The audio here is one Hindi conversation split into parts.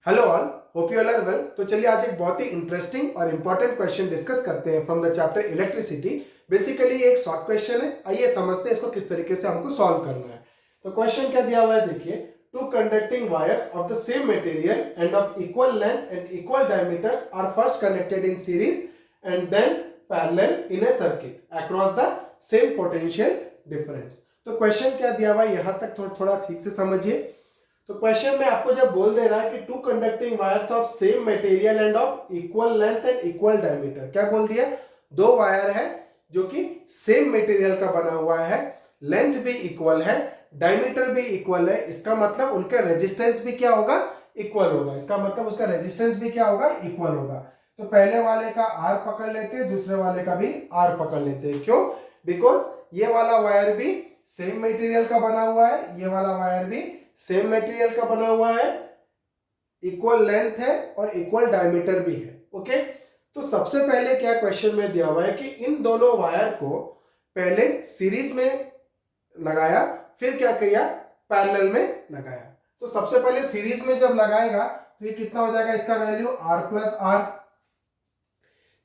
Hello all, hope you all are well. तो चलिए आज एक बहुत ही इंटरेस्टिंग और इंपॉर्टेंट क्वेश्चन डिस्कस करते हैं from the chapter electricity. Basically एक शॉर्ट क्वेश्चन है, आइए समझते हैं इसको किस तरीके से हमको सॉल्व करना है। तो क्वेश्चन क्या दिया हुआ है, देखिए। Two conducting wires of the same material and of equal length and equal diameters are first connected in series and then parallel in a circuit across the same potential difference. तो क्वेश्चन क्या दिया हुआ है, यहां तक थोड़ा ठीक से समझिए। तो क्वेश्चन में आपको जब बोल दे रहा है कि two conducting wires of same material and of equal length and equal diameter, क्या बोल दिया, दो वायर है जो कि सेम मटेरियल का बना हुआ है, लेंथ भी इक्वल है, डायमीटर भी इक्वल है। इसका मतलब उनका रेजिस्टेंस भी क्या होगा, इक्वल होगा। इसका मतलब उसका रेजिस्टेंस भी क्या होगा, इक्वल होगा। तो पहले वाले का आर पकड़ लेते हैं, दूसरे वाले का भी आर पकड़ लेते हैं। क्यों? बिकॉज ये वाला वायर भी सेम मटेरियल का बना हुआ है, ये वाला वायर भी सेम मटेरियल का बना हुआ है, इक्वल लेंथ है और इक्वल डायमीटर भी है। ओके, तो सबसे पहले क्या क्वेश्चन में दिया हुआ है कि इन दोनों वायर को पहले सीरीज में लगाया, फिर क्या किया, पैरेलल में लगाया। तो सबसे पहले सीरीज में जब लगाएगा तो ये कितना हो जाएगा, इसका वैल्यू आर प्लस आर।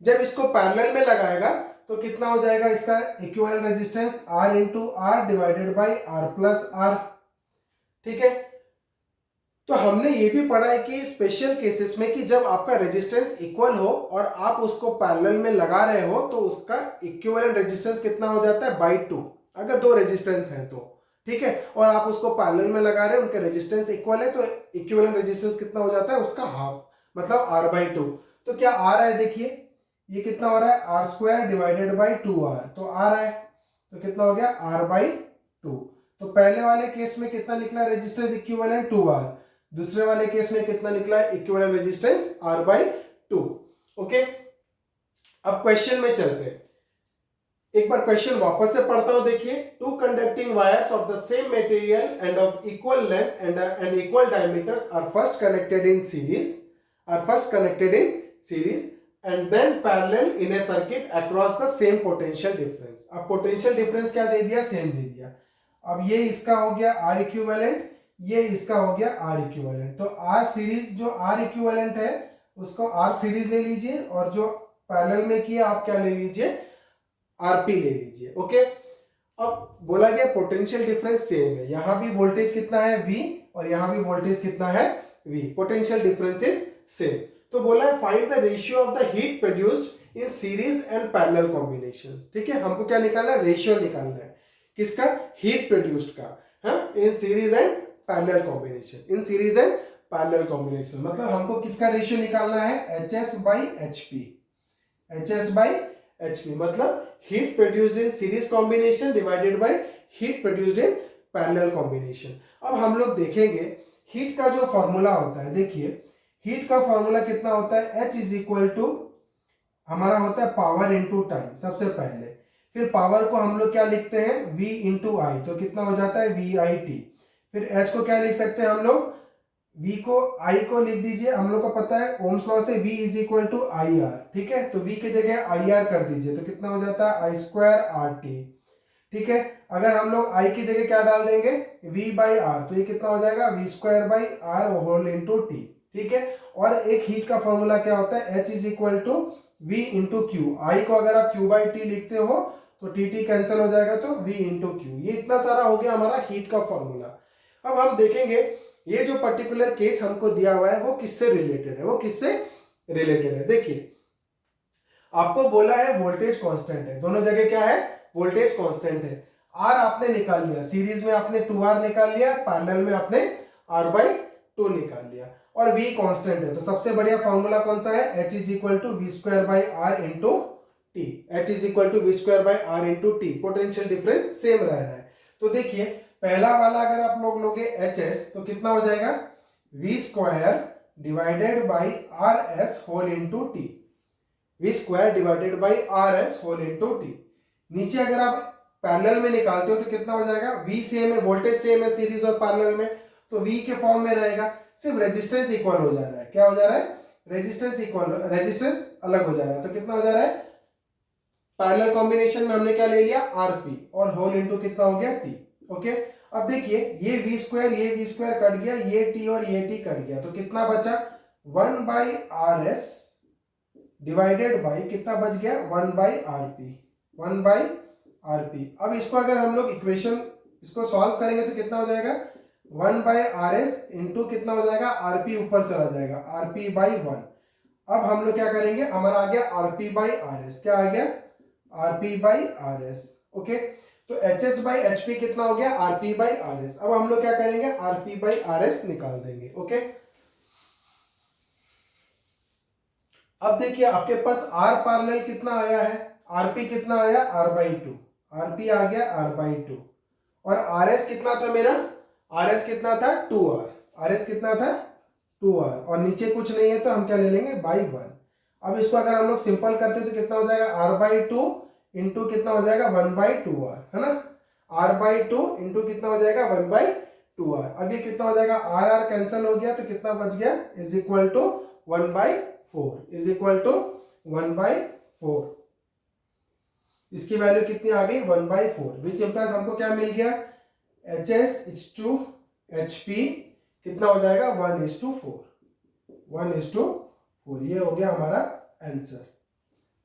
जब इसको पैरेलल में लगाएगा तो कितना हो जाएगा, इसका equivalent resistance R into R divided by R plus R. ठीक है, तो हमने ये भी पढ़ा है कि स्पेशल केसेस में कि जब आपका रेजिस्टेंस इक्वल हो और आप उसको पैरेलल में लगा रहे हो तो उसका इक्विवेलेंट रेजिस्टेंस कितना हो जाता है, बाई 2, अगर दो रेजिस्टेंस हैं तो। ठीक है, और आप उसको पैरेलल में लगा रहे हो, उनका रेजिस्टेंस इक्वल है तो इक्विवेलेंट रेजिस्टेंस कितना हो जाता है, उसका हाफ, मतलब r/2। तो क्या आ रहा है, देखिए ये कितना हो रहा है, are square divided by 2r, तो आ रहा है, तो कितना हो गया, r/2। तो पहले वाले केस में कितना निकला रेजिस्टेंस इक्विवेलेंट, 2r। दूसरे वाले केस में कितना निकला इक्विवेलेंट रेजिस्टेंस r/2। ओके, अब क्वेश्चन में चलते हैं, एक बार क्वेश्चन वापस से पढ़ता हूं। देखिए, two conducting wires of the same material and of equal length and equal diameters are first connected in series and then parallel in a circuit across the same potential difference. अब पोटेंशियल डिफरेंस क्या दे दिया, सेम दे दिया। अब ये इसका हो गया आर इक्विवेलेंट, ये इसका हो गया आर इक्विवेलेंट। तो आर सीरीज, जो आर इक्विवेलेंट है उसको आर सीरीज ले लीजिए, और जो पैरेलल में किया आप क्या ले लीजिए, आरपी ले लीजिए। ओके, अब बोला गया पोटेंशियल डिफरेंस सेम है, यहां भी वोल्टेज कितना है, V, और यहां भी वोल्टेज कितना है, V। Potential difference is same. तो बोला है find the ratio of the heat produced in series and parallel combinations. ठीक है, हमको क्या निकालना है, रेशियो निकालना है, किसका, हीट प्रोड्यूस्ड का, हाँ, इन series and parallel combination. In series and parallel combination मतलब हमको किसका रेशियो निकालना है, HS/HP। HS/HP मतलब heat produced in series combination divided by heat produced in parallel combination। अब हम लोग देखेंगे हीट का जो फॉर्मूला होता है, देखिए हीट का फॉर्मूला कितना होता है, H इज इक्वल टू हमारा होता है पावर इंटू टाइम सबसे पहले, फिर पावर को हम लोग क्या लिखते हैं, V इंटू आई, तो कितना हो जाता है VIT। फिर H को क्या लिख सकते हैं हम लोग, V को, I को लिख दीजिए, हम लोग को पता है ओम्स लॉ से V is equal to IR। ठीक है, तो V की जगह IR कर दीजिए, तो कितना हो जाता है I²RT। ठीक है, अगर हम लोग I की जगह क्या डाल देंगे, V/R, तो ये कितना हो जाएगा V²/R होल इंटू टी। ठीक है, और एक हीट का फॉर्मूला क्या होता है, H is equal to V into Q. I को अगर आप Q/T लिखते हो तो TT कैंसिल हो जाएगा, तो V इंटू क्यू। ये इतना सारा हो गया हमारा हीट का फॉर्मूला। अब हम देखेंगे ये जो पर्टिकुलर केस हमको दिया हुआ है वो किससे रिलेटेड है, वो किससे रिलेटेड है। देखिए, आपको बोला है वोल्टेज कांस्टेंट है, दोनों जगह क्या है, वोल्टेज कांस्टेंट है। आर आपने निकाल लिया, सीरीज में आपने 2R निकाल लिया, पैरेलल में आपने R/2 निकाल लिया, और V कांस्टेंट है। तो सबसे बढ़िया फॉर्मूला कौन सा है, H is equal to V²/R into T. H is equal to V²/R into T. Potential difference same रह रहा है। तो देखिए, पहला वाला अगर आप लोग लोगे HS तो कितना हो जाएगा, V² divided by RS whole into T. V² divided by RS whole into T. नीचे अगर आप पैरेलल में निकालते हो तो कितना हो जाएगा, V सेम है, वोल्टेज सेम है सीरीज और पैरेलल में, तो V के फॉर्म में रहेगा, सिर्फ रेजिस्टेंस इक्वल हो जा रहा है। क्या हो जा रहा है, रेजिस्टेंस इक्वल, रेजिस्टेंस अलग हो जा रहा है। तो कितना हो जा रहा है, पैरेलल कॉम्बिनेशन में हमने क्या ले लिया, RP, और होल इंटू कितना हो गया T। ओके, अब देखिए ये वी स्क्वायर कट गया, ये टी और ये टी कट गया, तो कितना बचा 1/RS डिवाइडेड बाई कितना बच गया 1/RP। अब इसको अगर हम लोग इक्वेशन इसको सॉल्व करेंगे तो कितना हो जाएगा 1/RS इंटू कितना हो जाएगा RP ऊपर चला जाएगा RP/1। अब हम लोग क्या करेंगे, हमारा आ गया RP/RS, क्या आ गया RP/RS। ओके, तो HS/HP कितना हो गया RP/RS। अब हम लोग क्या करेंगे RP/RS निकाल देंगे। ओके, अब देखिए आपके पास R पैरेलल कितना आया है, RP कितना आया R/2, RP आ गया R/2 और RS कितना था मेरा, RS कितना था 2R, RS कितना था 2R और नीचे कुछ नहीं है तो हम क्या ले लेंगे /1। अब इसको अगर हम लोग सिंपल करते तो कितना हो जाएगा R/2 इंटू कितना हो जाएगा 1/2R, है ना, R/2 इंटू कितना हो जाएगा 1/2R। अब ये कितना हो जाएगा R कैंसिल हो गया तो कितना बच गया is equal to 1/4, is equal to 1/4। इसकी वैल्यू कितनी आ गई 1/4, विच इंप्लाइज हमको क्या मिल गया HS/HP कितना हो जाएगा 1:4, 1:4। ये हो गया हमारा आंसर।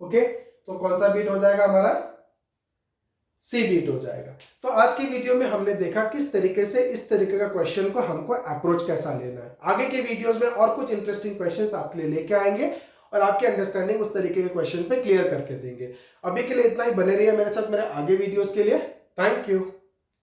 ओके, तो कौन सा बीट हो जाएगा हमारा सी बीट हो जाएगा। तो आज की वीडियो में हमने देखा किस तरीके से इस तरीके का क्वेश्चन को हमको अप्रोच कैसा लेना है। आगे के वीडियोस में और कुछ इंटरेस्टिंग क्वेश्चंस आपके लिए लेके आएंगे और आपकी अंडरस्टैंडिंग उस तरीके के क्वेश्चन पे क्लियर करके देंगे। अभी के लिए इतना ही, बने रहिए मेरे साथ मेरे आगे वीडियोस के लिए। Thank you.